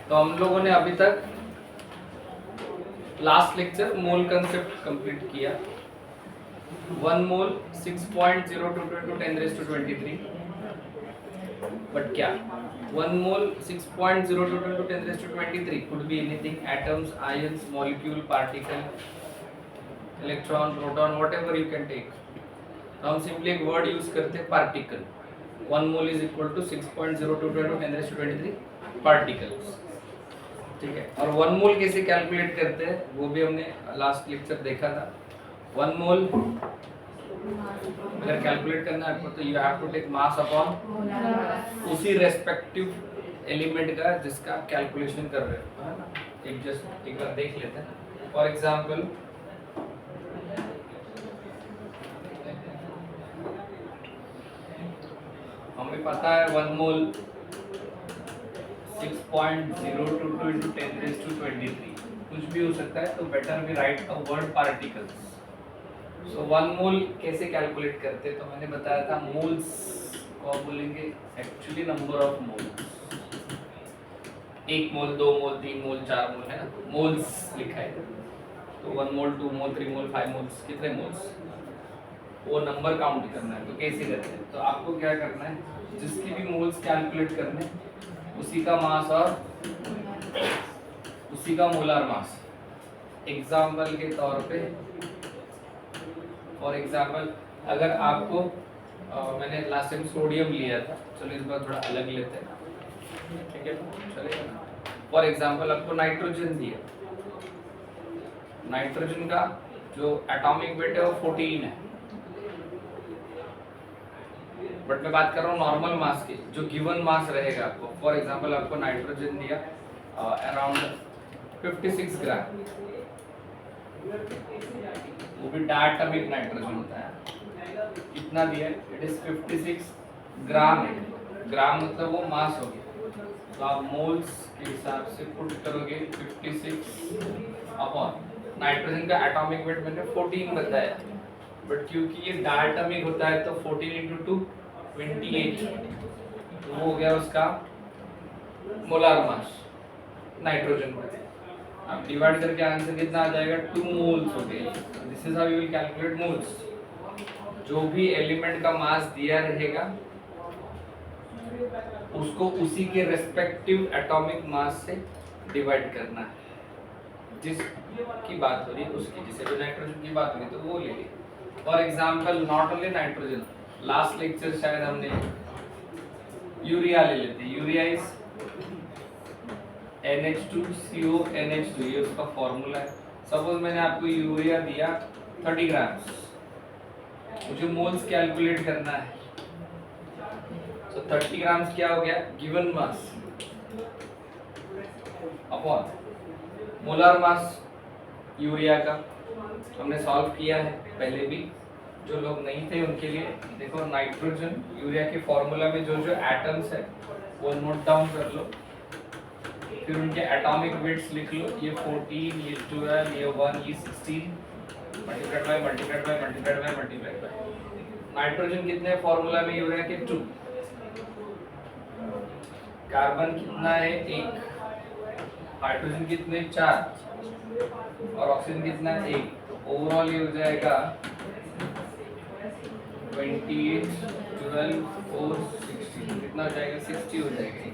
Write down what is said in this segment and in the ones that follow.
तो हम लोगों ने अभी तक लास्ट लेक्चर मोल कंसेप्ट कंप्लीट किया। 1 मोल 6.02 into 10⁻23, बट क्या 1 मोल 6.02 into 10⁻23 could be anything: atoms, ions, molecule, particle, electron, proton, whatever you can take। तो हम सिंपली एक वर्ड यूज करते हैं particle. 1 mole is equal to 6.02 into 10⁻23 particles, ठीक है। और 1 मोल कैसे कैलकुलेट करते हैं वो भी हमने लास्ट लेक्चर देखा था। 1 मोल अगर कैलकुलेट करना है आपको तो you have to take mass upon उसी रेस्पेक्टिव एलिमेंट का जिसका आप कैलकुलेशन कर रहे हो, है ना। एक बार देख लेते हैं। फॉर एग्जांपल हमें पता है 1 मोल 6.022 into 10⁻23 कुछ भी हो सकता है, तो better we write a word particles. So 1 mole कैसे कैलकुलेट करते हैं, तो मैंने बताया था मोल्स को बोलेंगे एक्चुअली नंबर ऑफ मोल्स। 1 मोल 2 मोल 3 मोल 4 मोल, है ना, मोल्स लिखा है। तो 1 मोल 2 मोल 3 मोल 5 मोल्स, कितने मोल्स, वो नंबर काउंट करना है। तो कैसे करते हैं, तो आपको क्या करना है, जिसकी भी मोल्स कैलकुलेट करने उसी का मास और उसी का मोलार मास। एग्जाम्पल के तौर पे फॉर एग्जाम्पल अगर आपको मैंने लास्ट टाइम सोडियम लिया था, चलो इस बार थोड़ा अलग लेते हैं, ठीक है, चलेगा ना। फॉर एग्जाम्पल आपको नाइट्रोजन दिया, नाइट्रोजन का जो एटॉमिक वेट है वो 14 है, बट मैं बात कर रहा हूँ नॉर्मल मास की, जो गिवन मास रहेगा आपको। फॉर एग्जांपल आपको नाइट्रोजन दिया अराउंड 56 ग्राम, वो भी डायटोमिक नाइट्रोजन होता है। कितना दिया, इट इज 56 ग्राम है। ग्राम मतलब वो मास हो गया, तो आप मोल्स के हिसाब से पुट करोगे 56 अपॉन नाइट्रोजन का एटॉमिक वेट मैंने 14 बताया, बट क्योंकि ये डायटोमिक होता है तो 14 into 2 28, तो वो हो गया उसका मोलार मास नाइट्रोजन का। अब डिवाइड करके आंसर कितना आ जाएगा, 2 मोल्स हो गए। This is how you will calculate moles. जो भी एलिमेंट का मास दिया रहेगा उसको उसी के रेस्पेक्टिव एटॉमिक मास से डिवाइड करना है। जिसकी बात हो रही है उसकी, जैसे भी नाइट्रोजन की बात हो रही तो वो ले ली। For example not only nitrogen, last lecture शायद हमने यूरिया ले लेते। यूरिया इज NH2CO NH2, ये उसका फॉर्मूला है। सपोज मैंने आपको यूरिया दिया 30 ग्राम, मुझे मोल्स कैलकुलेट करना है। तो 30 ग्राम क्या हो गया, given mass upon molar mass urea का। हमने सॉल्व किया है पहले भी, जो लोग नहीं थे उनके लिए देखो। नाइट्रोजन यूरिया के फॉर्मूला में जो जो एटम्स है वो नोट डाउन कर लो, फिर उनके एटॉमिक वेट्स लिख लो। ये 14, ये 12, ये 1, ये 16, multiplied by multiplied by multiplied by multiplied by. Nitrogen कितने फॉर्मूला में यूरिया के 2, कार्बन कितना है 1, हाइड्रोजन कितने 4 और ऑक्सीजन कितना है 1। ओवरऑल ये हो जाएगा 28, 12, 4, 16, कितना हो जाएगा 60 हो जाएगा।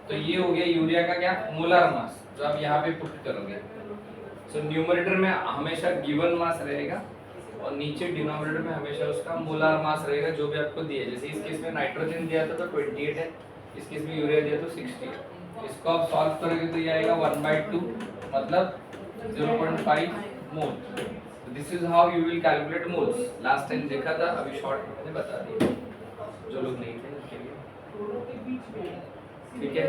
तो ये हो गया यूरिया का क्या, मोलार मास, जो आप यहाँ पे पुट करोगे। सो न्यूमरेटर में हमेशा गिवन मास रहेगा और नीचे डिनोमिनेटर में हमेशा उसका मोलार मास रहेगा जो भी आपको दिया। जैसे इस केस में नाइट्रोजन दिया था तो 28 है, इस केस में यूरिया दिया तो 60 है। इसको आप सॉल्व करोगे तो ये आएगा 1/2 मतलब 0.5 mole. This is how you will calculate moles. Last time देखा था, अभी शॉर्ट में बता दिया जो लोग नहीं थे उनके लिए, ठीक है।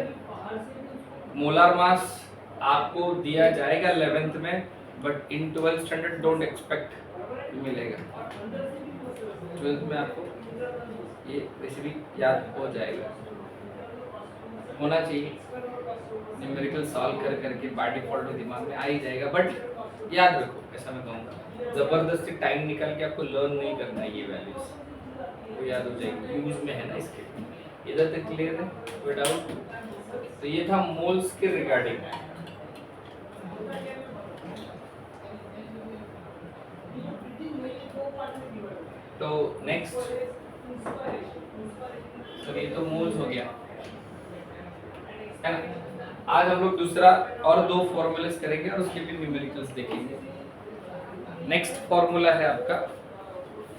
मोलार मास आपको दिया जाएगा 11th में, but in 12th standard don't expect मिलेगा। 12th में आपको ये वैसे भी याद हो जाएगा, होना चाहिए। न्यूमेरिकल सॉल्व कर करके बाय डिफॉल्ट दिमाग में आ ही जाएगा, बट याद रखो, ऐसा मैं कहूँगा जबरदस्ती टाइम निकाल के आपको लर्न नहीं करना है। ये वैल्यूज वो याद हो जाएगी, यूज में है ना इसके। इधर तक क्लियर है, कोई डाउट? तो ये था मोल्स के रिगार्डिंग। तो नेक्स्ट, तो ये तो मोल्स हो गया है ना। आज हम लोग दूसरा और दो फॉर्मूलास करेंगे और उसके भी न्यूमेरिकल्स देखेंगे। नेक्स्ट फॉर्मूला है आपका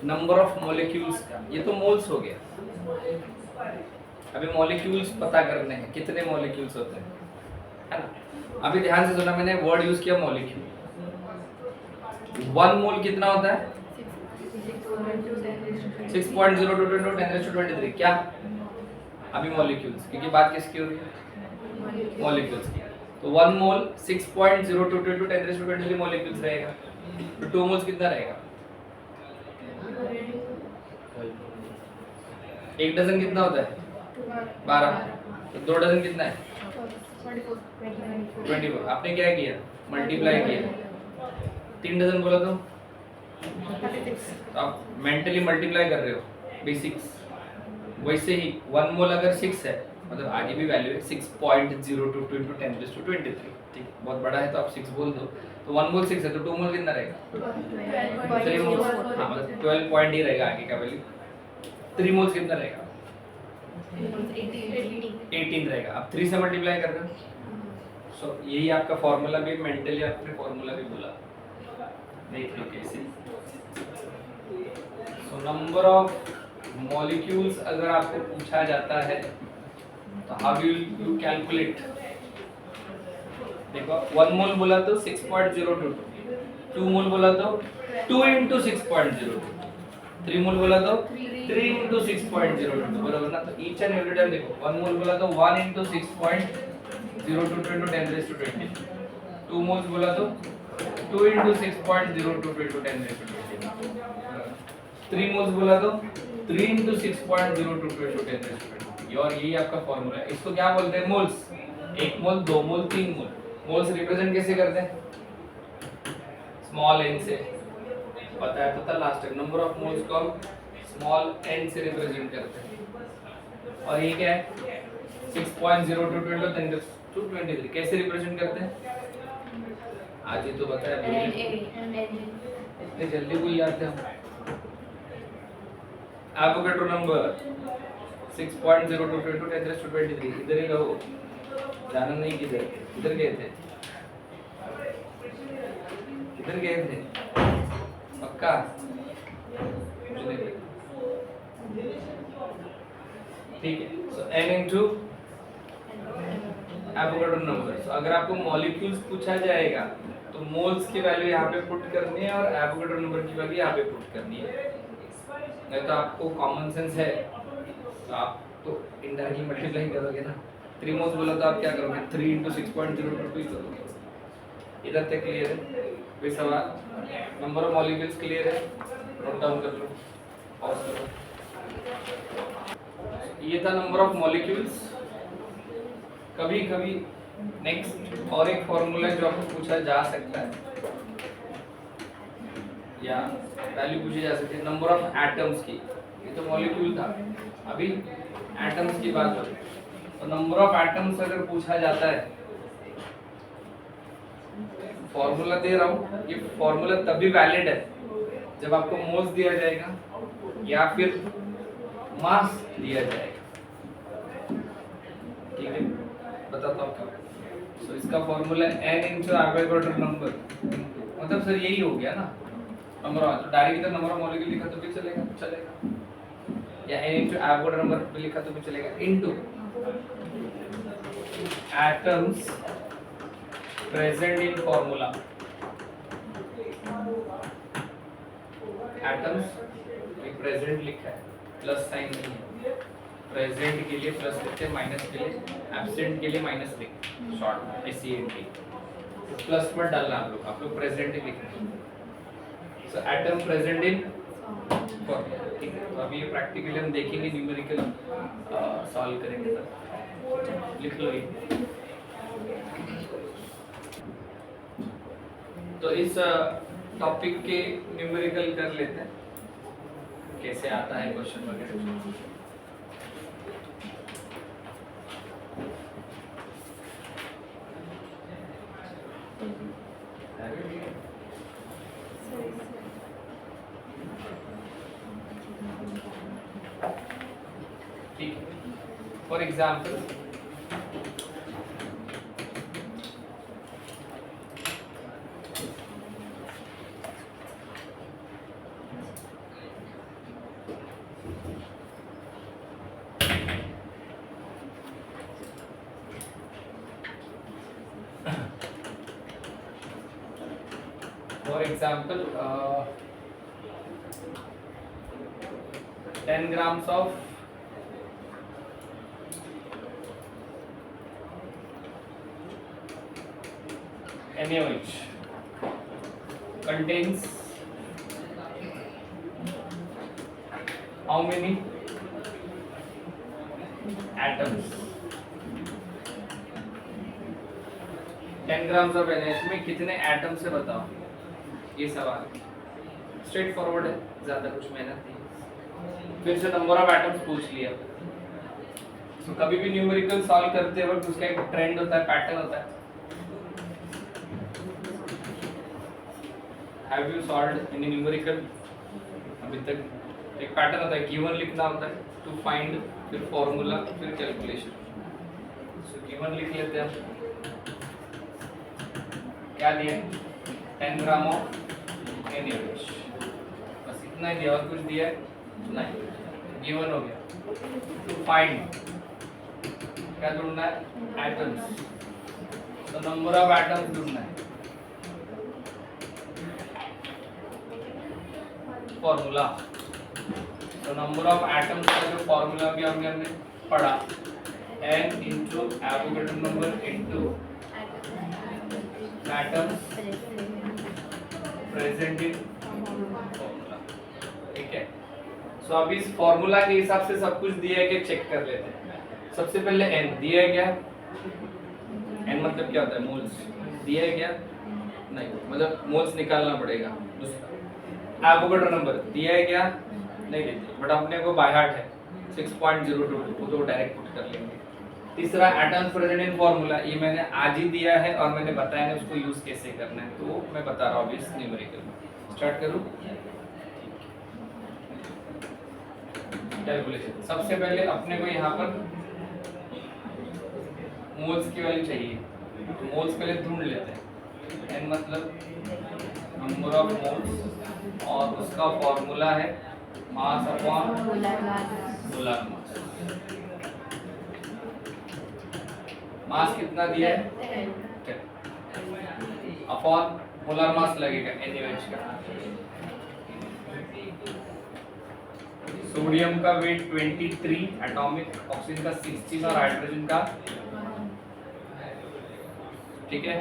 नंबर ऑफ मॉलिक्यूल्स का। ये तो मोल्स हो गया। अभी मॉलिक्यूल्स पता करने हैं, कितने मॉलिक्यूल्स होते हैं, है ना। अभी ध्यान से सुना, मैंने वर्ड यूज किया मॉलिक्यूल। 1 मोल कितना होता है? 6.02 × 10⁻23। क्या? अभी मॉलिक्यूल्स, क्योंकि बात किसकी हो रही है? मॉलिक्यूल्स की। तो 1 मोल 6.02 × 10⁻23 मॉलिक्यूल्स रहेगा। तो 2 मोल्स कितना रहेगा? 1 डजन कितना होता है? 12। तो 2 डजन कितना है? 24। आपने क्या किया? मल्टीप्लाई किया। 3 डजन बोला तो आप मेंटली मल्टीप्लाई कर रहे हो बेसिक्स। वैसे ही 1 मोल अगर 6 है, मतलब आगे भी वैल्यू है 6.02 × 10⁻23। ठीक, बहुत बड़ा है तो आप 6 बोल दो। तो 1 मोल 6 है तो 2 मोल कितना रहेगा? 3 मोल। हाँ, मतलब 12 पॉइंट ही रहेगा आगे का वैल्यू। 3 मोल्स कितना रहेगा? 18 रहेगा। आप 3 से मल्टीप्लाई कर रहे हो। सो यही आपका फॉर्मूला भी, मेंटली आपने फॉर्मूला भी बोला, देख लो कैसे। सो नंबर ऑफ मॉलिक्यूल्स अगर आपको पूछा जाता है तो हाउ विल यू कैलकुलेट? देखो 1 मोल बोला तो 6.02, 2 मोल बोला तो 2 × 6.02, 3 मोल बोला तो 3 × 6.02, बराबर ना। तो ईच एंड एवरी टाइम देखो 1 मोल बोला तो 1 × 6.02 × 10⁻20, 2 मोल्स बोला तो 2 × 6.02 × 10⁻20, 3 मोल्स बोला तो 3 × 6.02 × 10⁻20। और यही आपका फॉर्मूला है। इसको क्या बोलते हैं? मोल्स। 1 मोल, 2 मोल, 3 मोल। मोल्स रिप्रेजेंट कैसे करते हैं? स्मॉल n से। पता है, पता last time number of moles को हम स्मॉल n से रिप्रेजेंट करते हैं। और ये क्या है? 6.02 × 10⁻23 कैसे रिप्रेजेंट करते हैं? आज ही तो बताया, इतने जल्दी भूल जाते हैं। Avogadro number 6.02 × 10⁻23। इधर ही रहो, जाना नहीं किधर। इधर गए थे, इधर गए थे पक्का? ठीक है। सो n into एवोगाड्रो नंबर। सो अगर आपको मॉलिक्यूल्स पूछा जाएगा तो मोल्स की वैल्यू यहाँ पे पुट करनी है और एवोगाड्रो नंबर की वैल्यू यहाँ पे पुट करनी है। नहीं तो आपको कॉमन सेंस है तो आप तो इनडायरेक्टली मल्टीप्लाई करोगे ना। 3 मोल्स बोला तो आप क्या करोगे? 3 × 6.02 ही करोगे। इधर तक क्लियर है? कोई सवाल? नंबर ऑफ मॉलिक्यूल्स क्लियर है? नोट डाउन कर लो, पॉज करो। ये था नंबर ऑफ मॉलिक्यूल्स। कभी कभी नेक्स्ट और एक फॉर्मूला जो आपको पूछा जा सकता है या वैल्यू पूछी जा सकती है नंबर ऑफ एटम्स की। ये तो मॉलिक्यूल था, अभी एटम्स की बात हो रही है। तो नंबर ऑफ एटम्स अगर पूछा जाता है, फॉर्मूला दे रहा हूँ, ये फॉर्मूला तभी वैलिड है जब आपको मोल्स दिया जाएगा या फिर मास दिया जाएगा। ठीक है, बताता हूँ। तो इसका फॉर्मूला n × एवोगाड्रो नंबर, मतलब सर यही हो गया ना नंबर ऑफ। तो डायरेक्ट इधर नंबर ऑफ मॉलिक्यूल लिखा तो भी चलेगा, या n × एवोगाड्रो नंबर पे लिखा तो भी चलेगा, into atoms present in formula. Atoms present लिखा है, प्लस साइन नहीं है। प्रेजेंट के लिए प्लस लिखते हैं, माइनस के लिए, एब्सेंट के लिए माइनस लिखते, शॉर्ट में SENT। प्लस मत डालना आप लोग प्रेजेंट ही लिखना। सो एटम प्रेजेंट इन फॉर्मूला। ठीक है, तो अभी ये प्रैक्टिकली हम देखेंगे, न्यूमेरिकल सॉल्व करेंगे। सर लिख लो ये। तो इस टॉपिक के न्यूमेरिकल कर लेते हैं, कैसे आता है क्वेश्चन वगैरह। For example For example, 10 grams of NaOH contains how many atoms? 10 grams of NaOH में कितने एटम्स है बताओ? ये सवाल स्ट्रेट फॉरवर्ड है, ज्यादा कुछ मेहनत नहीं। फिर से नंबर ऑफ एटम्स पूछ लिया। तो कभी भी न्यूमेरिकल सॉल्व करते वक्त उसका एक ट्रेंड होता है, पैटर्न होता है। Have you solved any numerical? अभी तक एक पैटर्न होता है, गिवन लिखना होता है, टू फाइंड, फिर फॉर्मूला, फिर कैलकुलेशन। सो गिवन लिख लेते हैं। क्या दिया? 10 ग्राम ऑफ NaOH, बस इतना ही दिया, और कुछ दिया है नहीं, गिवन हो गया। टू फाइंड क्या ढूंढना है? एटम्स। तो नंबर ऑफ एटम्स ढूंढना है। फॉर्मूला, तो नंबर ऑफ एटम्स का जो फॉर्मूला भी हमने पढ़ा, n into Avogadro number into atoms present in formula. ठीक है, सो अभी इस फॉर्मूला के हिसाब से सब कुछ दिया है कि चेक कर लेते हैं। सबसे पहले n दिया है क्या? n मतलब क्या होता है? मोल्स। दिया है क्या? नहीं, मतलब मोल्स निकालना पड़ेगा। दूसरा एवोगैड्रो नंबर दिया है क्या? नहीं देते, बट अपने को बाय हार्ट है 6.022, वो तो डायरेक्ट पुट कर लेंगे। तीसरा एटम्स प्रेजेंट इन फॉर्मूला, ये मैंने आज ही दिया है और मैंने बताया है उसको यूज कैसे करना है, तो मैं बता रहा हूँ अभी इस न्यूमेरिकल में। स्टार्ट करूँ कैलकुलेशन। सबसे पहले अपने को यहाँ पर मोल्स की वैल्यू चाहिए, तो मोल्स पहले ढूंढ लेते हैं। n मतलब नंबर ऑफ मोल्स और उसका फॉर्मूला है मास अपॉन मोलर मास। मास कितना दिया है? 10 अपॉन मोलर मास लगेगा NaOH का। सोडियम का वेट 23 एटॉमिक, ऑक्सीजन का 16 और हाइड्रोजन का, ठीक है,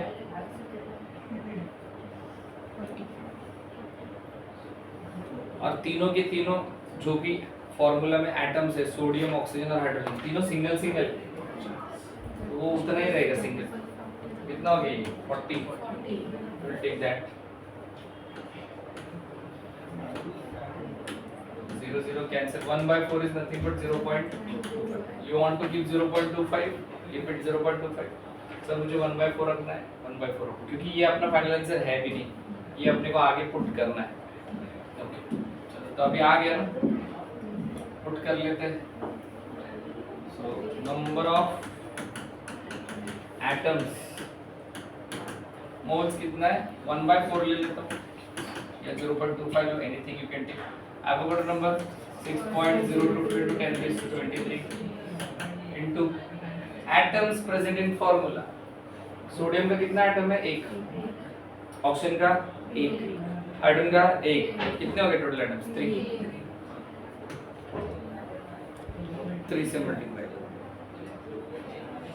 और तीनों के तीनों जो भी फॉर्मूला में एटम्स है, सोडियम, ऑक्सीजन और हाइड्रोजन, तीनों सिंगल सिंगल, तो वो उतना ही रहेगा सिंगल। कितना हो गया? 40। Will take that. 0 0 cancel, 1/4 is nothing but 0.25। You want to keep 0.25, keep it 0.25। Sir मुझे 1/4 रखना है, 1/4, क्योंकि ये अपना फाइनल आंसर है भी नहीं, ये अपने को आगे पुट करना है। ओके, चलो तो अभी आ गया ना, पुट कर लेते हैं। सो नंबर ऑफ एटम्स, मोल्स कितना है? 1/4 ले लेता हूँ, या 0.25, or anything you can take. Avogadro number 6.022 into 10⁻23 into atoms present in formula. Sodium का कितना एटम है? 1। ऑक्सीजन का 1, हाइड्रोजन का 1, कितने हो गए टोटल एटम्स? 3 से मल्टीप्लाई।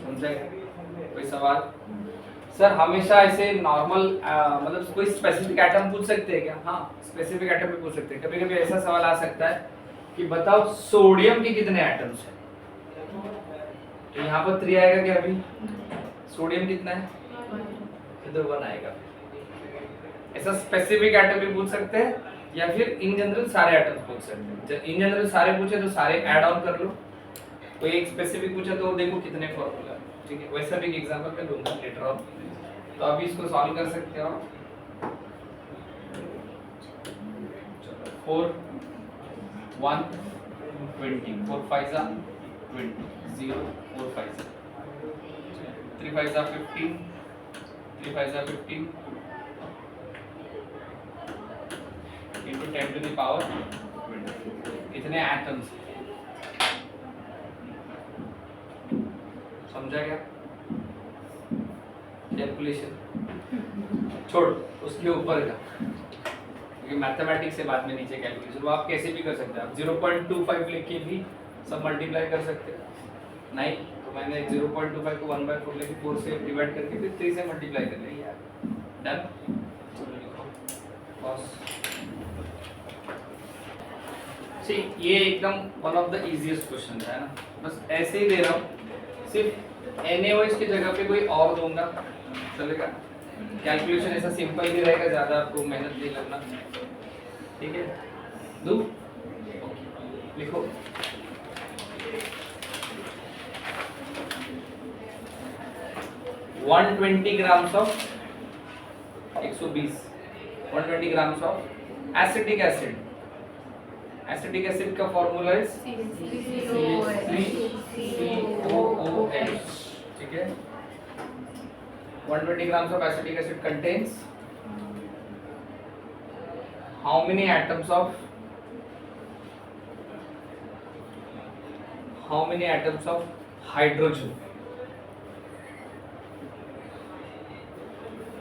समझ गए? कोई सवाल? सर हमेशा ऐसे नॉर्मल मतलब कोई स्पेसिफिक एटम पूछ सकते हैं क्या? हाँ, स्पेसिफिक एटम भी पूछ सकते हैं। कभी कभी ऐसा सवाल आ सकता है कि बताओ सोडियम के कितने एटम्स हैं, तो यहाँ पर 3 आएगा क्या? अभी सोडियम कितना है? इधर 1 आएगा। ऐसा स्पेसिफिक एटम भी पूछ सकते हैं, या फिर इन जनरल सारे एटम्स पूछ सकते हैं। जब इन जनरल सारे पूछे तो सारे ऐड ऑन कर लो, कोई एक स्पेसिफिक पूछा तो देखो कितने फॉर्मूला, ठीक है। वैसा भी एग्जांपल मैं दूंगा लेटर ऑन, तो अभी इसको सॉल्व कर सकते हो। 4 1 20, 4 5 जा 20 0 4 5 3 5 are 15 3 5 are 15 into 10 to the power 20 इतने एटम्स समझा क्या कैलकुलेशन छोड़ उसके ऊपर का क्योंकि मैथमेटिक्स से बाद में नीचे कैलकुलेशन वो आप कैसे भी कर सकते हैं आप 0.25 लिख के भी सब मल्टीप्लाई कर सकते हैं नहीं तो मैंने 0.25 को 1/4 लेके 4 से डिवाइड करके फिर 3 से मल्टीप्लाई कर लिया यार डन बस सी ये एकदम one of the easiest question है ना बस ऐसे ही दे रहा हूँ सिर्फ NaOH की जगह पे कोई और दूंगा चलेगा कैलकुलेशन ऐसा सिंपल ही रहेगा ज्यादा आपको मेहनत नहीं लगना ठीक है दू लिखो $120 grams of 120 grams of acetic acid का फॉर्मूला है COOH ठीक है 120 grams of acetic acid contains how many atoms of hydrogen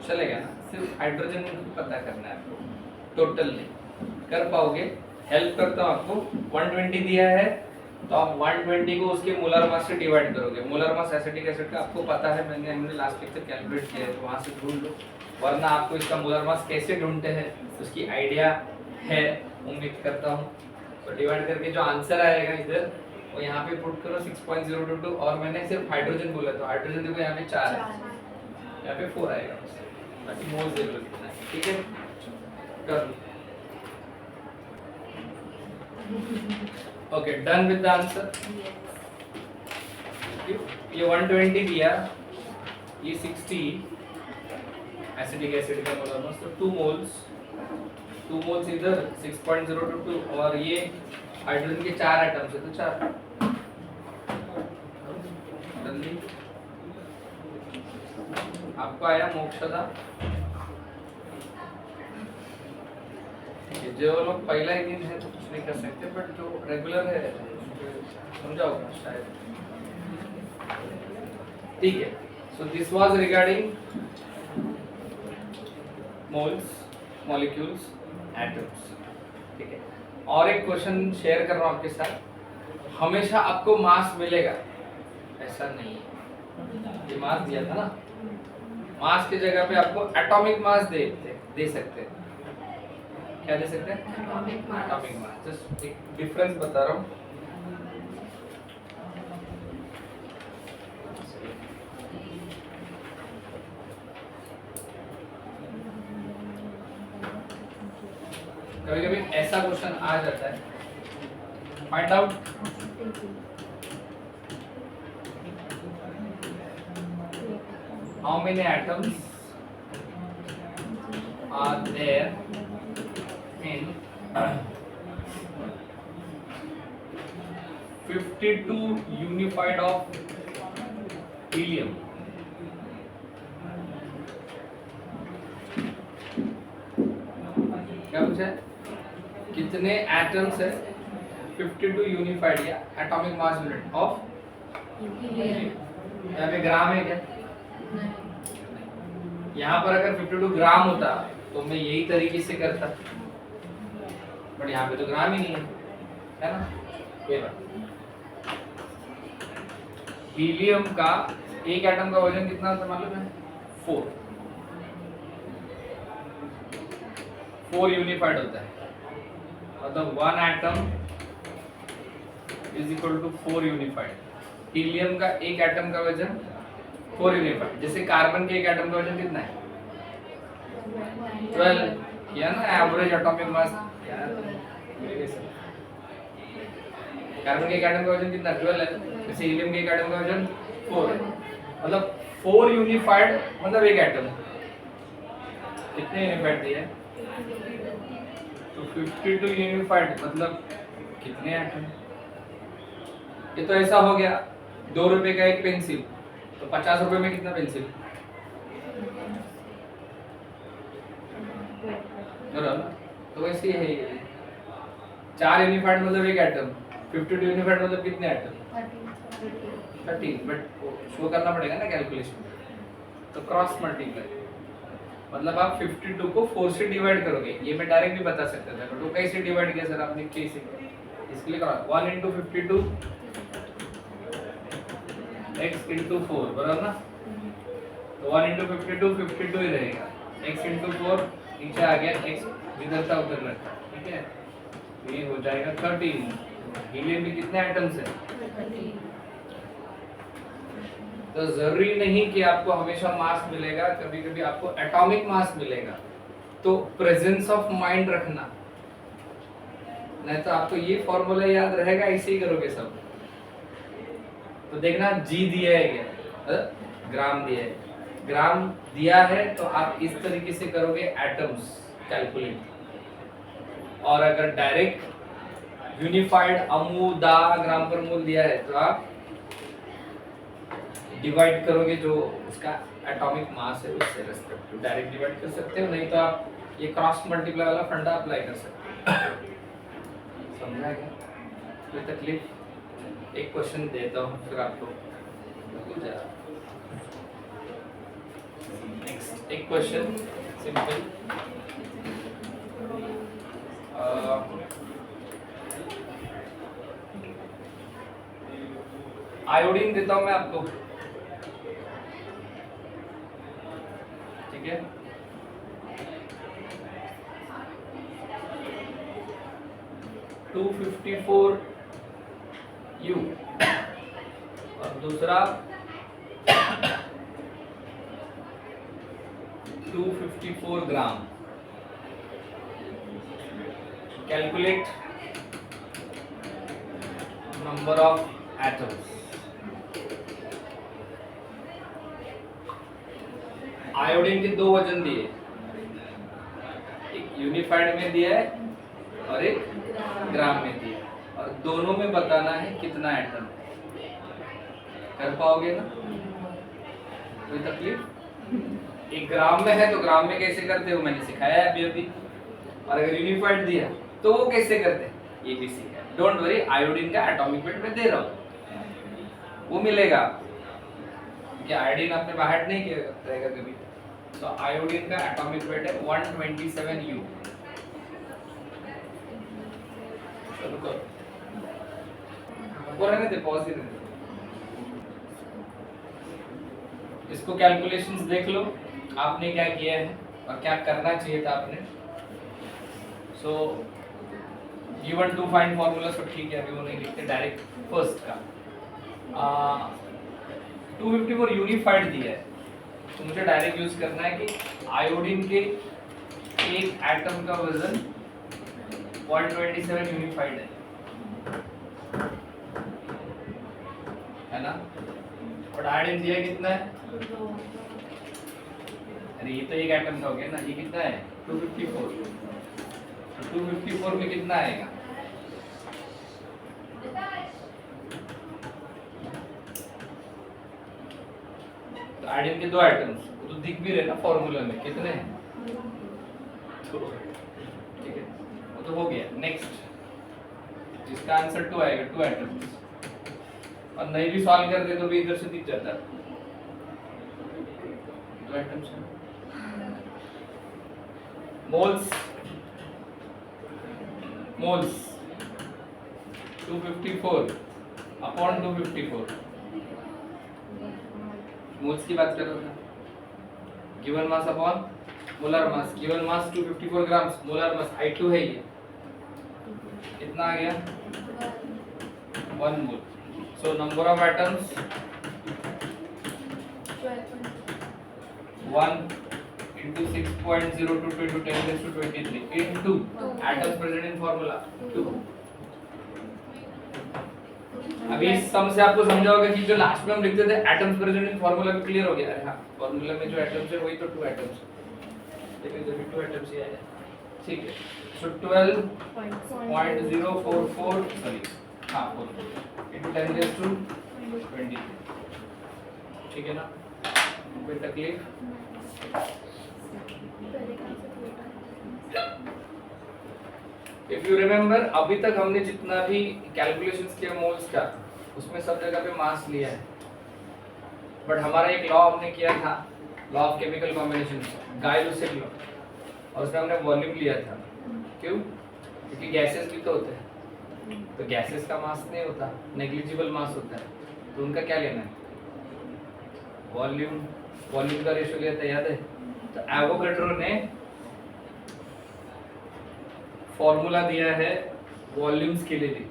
चलेगा ना सिर्फ हाइड्रोजन पता करना है आपको टोटल नहीं कर पाओगे हेल्प करता हूँ आपको 120 दिया है तो आप 120 को उसके मोलर मास से डिवाइड करोगे मोलर मास एसिटिक एसिड का आपको पता है हमने लास्ट लेक्चर कैलकुलेट किया है तो वहां से ढूंढ लो वरना आपको इसका मोलर मास कैसे ढूंढते हैं उसकी आइडिया है उम्मीद करता हूँ तो डिवाइड करके जो आंसर आएगा इधर वो यहाँ पे पुट करो 6.022 और मैंने सिर्फ हाइड्रोजन बोला तो हाइड्रोजन देखो यहाँ पे 4 है यहाँ पे 4 आएगा बाकी मोल्स देख लो कितना है ठीक है कर लो okay done with the answer ये 120 दिया ये 60 एसिटिक एसिड का मोलर मास तो 2 मोल्स इधर 6.022 और ये हाइड्रोजन के 4 एटम्स है तो 4 जल्दी आपको आया मोक्षदा जो लोग पहला ही दिन है तो कुछ नहीं कर सकते बट जो रेगुलर है समझाओगे शायद ठीक है so this was regarding moles molecules atoms ठीक है और एक क्वेश्चन शेयर कर रहा हूं आपके साथ हमेशा आपको मास मिलेगा ऐसा नहीं है ये मास दिया था ना मास की जगह पे आपको एटॉमिक मास दे सकते हैं क्या दे सकते हैं एटॉमिक मास जस्ट एक डिफरेंस बता रहा हूँ कभी-कभी ऐसा क्वेश्चन आ जाता है find out how many atoms are there in 52 unified of helium क्या पूछा है कितने एटम्स है 52 यूनिफाइड या एटॉमिक मास यूनिट ऑफ यहाँ पे ग्राम है क्या यहाँ पर अगर 52 ग्राम होता तो मैं यही तरीके से करता बट यहाँ पे तो ग्राम ही नहीं है ना ये बात हीलियम का एक एटम का वजन कितना होता है मालूम है 4 यूनिफाइड होता है मतलब 1 atom is equal to 4 unified helium का एक एटम का वजन 4 यूनिफाइड जैसे कार्बन के एक एटम का वजन कितना है 12 किया ना एवरेज एटॉमिक मास कार्बन के एक एटम का वजन कितना 12 है जैसे हीलियम के एक एटम का वजन 4 है मतलब 4 यूनिफाइड मतलब एक एटम कितने यूनिफाइड दिए तो 52 यूनिफाइड मतलब कितने एटम ये तो ऐसा हो गया 2 रुपए का एक पेंसिल, तो 50 रुपए में कितना पेंसिल, बराबर। तो वैसे ही है ये 4 यूनिफाइड मतलब एक एटम, 52 यूनिफाइड मतलब कितने एटम, 13, बट शो करना पड़ेगा ना कैलकुलेशन, तो क्रॉस मल्टीप्लाई मतलब आप 52 को 4 से डिवाइड करोगे। ये मैं डायरेक्ट भी बता सकता था, बट वो कैसे डिवाइड किया सर आपने, कैसे, इसके लिए 1 into 52 x into 4, बराबर ना। तो 1 into 52 52 ही रहेगा, x into 4 नीचे आ गया, x जिधर था उधर रखा, ठीक है। तो ये हो जाएगा 13। हीलियम में कितने एटम्स हैं, तो जरूरी नहीं कि आपको हमेशा मास मिलेगा, कभी कभी आपको एटॉमिक मास मिलेगा, तो प्रेजेंस ऑफ माइंड रखना, नहीं तो आपको ये फॉर्मूला याद रहेगा, ऐसे ही करोगे सब। तो देखना जी दिया है क्या, ग्राम दिया है, ग्राम दिया है तो आप इस तरीके से करोगे एटम्स कैलकुलेट, और अगर डायरेक्ट यूनिफाइड अमूदा ग्राम पर मोल दिया है तो आप डिवाइड करोगे जो उसका एटॉमिक मास है उससे रेस्पेक्टिव, डायरेक्ट डिवाइड कर सकते हो, नहीं तो आप ये क्रॉस मल्टीप्लाई वाला फंडा अप्लाई कर सकते हो। समझा क्या, कोई तकलीफ? एक क्वेश्चन देता हूँ फिर आपको नेक्स्ट, एक क्वेश्चन सिंपल, आयोडीन देता हूँ मैं आपको, ठीक है। $254 और दूसरा 254 gram. Calculate number of atoms. Iodine के 2 वजन दिए, एक यूनिफाइड में दिया है और एक ग्राम में दिया, और दोनों में बताना है कितना एटम। कर पाओगे ना, कोई तकलीफ? एक ग्राम में है तो ग्राम में कैसे करते हो मैंने सिखाया है अभी, और अगर यूनिफाइड दिया तो वो कैसे करते हैं ये भी सीखा। डोंट वरी, आयोडीन का एटॉमिक वेट मैं दे रहा हूँ, वो मिलेगा, क्योंकि आयोडीन आपने बाहर नहीं किया रहेगा कभी। तो आयोडीन का एटॉमिक वेट है 127 U। चलो करो, वो रहने दे, पॉज ही रहने दे। इसको कैलकुलेशंस देख लो आपने क्या किया है और क्या करना चाहिए था आपने। So given to find formula, so ठीक है, अभी वो नहीं लिखते, डायरेक्ट फर्स्ट का 254 यूनिफाइड दिया है, तो मुझे डायरेक्ट यूज करना है कि आयोडीन के एक एटम का वजन 127 यूनिफाइड है ना, और आयोडीन दिया कितना है, अरे ये तो एक एटम का हो गया ना, ये कितना है 254, तो 254 में कितना आएगा, तो आयोडीन के 2 एटम्स तो दिख भी रहे ना फॉर्मूला में कितने हैं, ठीक है, वो तो हो गया। नेक्स्ट, जिसका आंसर 2 आएगा, 2 एटम्स, और नहीं भी सॉल्व कर दे तो भी इधर से दिख जाता है 2 atoms. Moles, moles 254 upon 254, moles की बात कर रहा था, given mass upon molar mass, given mass 254 gram, molar mass I2 है, ये कितना आ गया 1 mole. So number of atoms 1 into 6.022 into 10 raised to 23 into atoms present in formula 2। अभी इस सम से आपको समझा होगा कि जो लास्ट में हम लिखते थे एटम्स प्रेजेंट इन फार्मूला भी क्लियर हो गया है। हाँ, फार्मूला में जो एटम्स है वही तो 2 एटम्स, लेकिन जब 2 एटम्स ही आया, ठीक है। सो 12.044 सॉरी हाँ 4 into 10⁻²²। ठीक है ना, कोई तकलीफ? इफ यू रिमेम्बर, अभी तक हमने जितना भी कैलकुलेशंस किया मोल्स का, उसमें सब जगह पे मास लिया है, बट हमारा एक लॉ हमने किया था, law of chemical combination, Gay Lussac law, और उसमें हमने वॉल्यूम लिया था। क्यों? क्योंकि गैसेस भी तो होते हैं, तो गैसेस का मास नहीं होता, नेग्लिजिबल मास होता है, तो उनका क्या लेना है? वॉल्यूम। वॉल्यूम का रेशियो लिया था, याद है? तो एवोगाड्रो ने फॉर्मूला दिया है वॉल्यूम्स के लिए भी,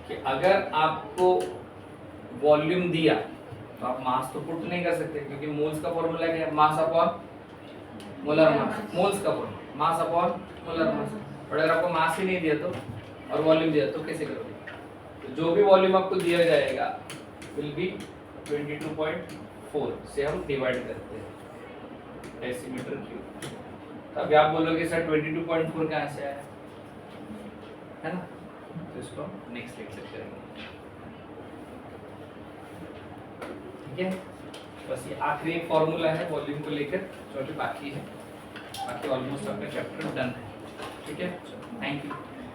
कि अगर आपको वॉल्यूम दिया तो आप मास तो पुट नहीं कर सकते, क्योंकि मोल्स का फॉर्मूला क्या है? Mass upon molar mass. Moles का formula mass upon molar mass. और अगर आपको मास ही नहीं दिया तो, और वॉल्यूम दिया तो कैसे करोगे? तो जो भी वॉल्यूम आपको दिया जाएगा विल बी 22.4 से हम डिवाइड करते हैं डेसीमीटर क्यूब। तो अभी आप बोलोगे सर 22.4 कहाँ से आया, है ना? तो इसको नेक्स्ट लेक्चर करेंगे, ठीक है? बस ये आखिरी एक फॉर्मूला है वॉल्यूम को लेकर, जो अभी बाकी है, बाकी ऑलमोस्ट आपका चैप्टर डन है, ठीक है? Thank you.